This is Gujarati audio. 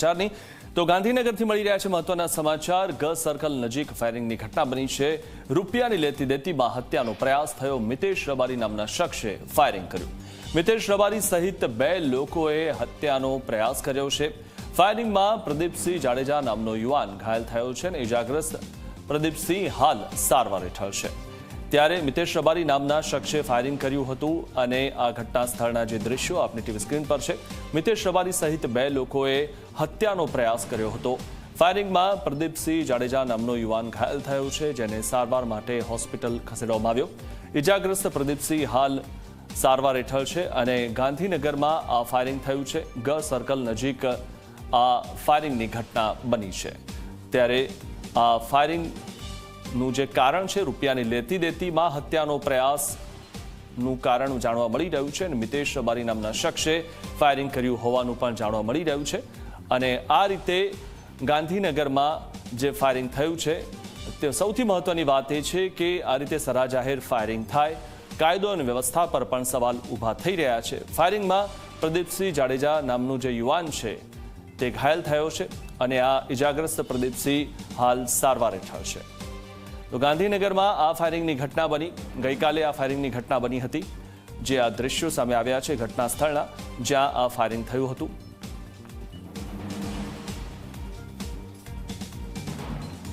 સમાચારની તો ગાંધીનગરથી મળી રહ્યા છે મહત્વના સમાચાર। ગ સર્કલ નજીક ફાયરિંગની ઘટના બની છે। રૂપિયાની લેતી દેતીમાં હત્યાનો પ્રયાસ થયો। મિતેશ રબારી નામના શખ્સે ફાયરિંગ કર્યું। મિતેશ રબારી સહિત 2 લોકોએ હત્યાનો પ્રયાસ કર્યો છે। ફાયરિંગમાં પ્રદીપસિંહ જાડેજા નામનો યુવાન ઘાયલ થયો છે અને ઇજાગ્રસ્ત પ્રદીપસિંહ હાલ સારવાર હેઠળ છે। ત્યારે મિતેશ રબારી નામના શખ્સે ફાયરિંગ કર્યું હતું અને આ ઘટના સ્થળના જે દ્રશ્યો આપની ટીવી સ્ક્રીન પર છે। મિતેશ રબારી સહિત 2 લોકોએ હત્યાનો પ્રયાસ કર્યો હતો। ફાયરિંગમાં પ્રદીપસિંહ જાડેજા નામનો યુવાન ઘાયલ થયો છે, જેને સારવાર માટે હોસ્પિટલ ખસેડવામાં આવ્યો। ઇજાગ્રસ્ત પ્રદીપસિંહ હાલ સારવાર હેઠળ છે અને ગાંધીનગરમાં આ ફાયરિંગ થયું છે। ગ સર્કલ નજીક આ ફાયરિંગની ઘટના બની છે। ત્યારે આ ફાયરિંગનું જે કારણ છે, રૂપિયાની લેતી દેતીમાં હત્યાનો પ્રયાસનું કારણ જાણવા મળી રહ્યું છે અને મિતેશ રબારી નામના શખ્સે ફાયરિંગ કર્યું હોવાનું પણ જાણવા મળી રહ્યું છે। અને આ રીતે ગાંધીનગરમાં જે ફાયરિંગ થયું છે તે સૌથી મહત્વની વાત એ છે કે આ રીતે સરાજાહેર ફાયરિંગ થાય, કાયદો અને વ્યવસ્થા પર પણ સવાલ ઊભા થઈ રહ્યા છે। ફાયરિંગમાં પ્રદીપસિંહ જાડેજા નામનું જે યુવાન છે તે ઘાયલ થયો છે અને આ ઇજાગ્રસ્ત પ્રદીપસિંહ હાલ સારવાર હેઠળ છે। તો ગાંધીનગરમાં આ ફાયરિંગની ઘટના બની, ગઈકાલે આ ફાયરિંગની ઘટના બની હતી, જે આ દ્રશ્યો સામે આવ્યા છે ઘટના સ્થળના, જ્યાં આ ફાયરિંગ થયું હતું।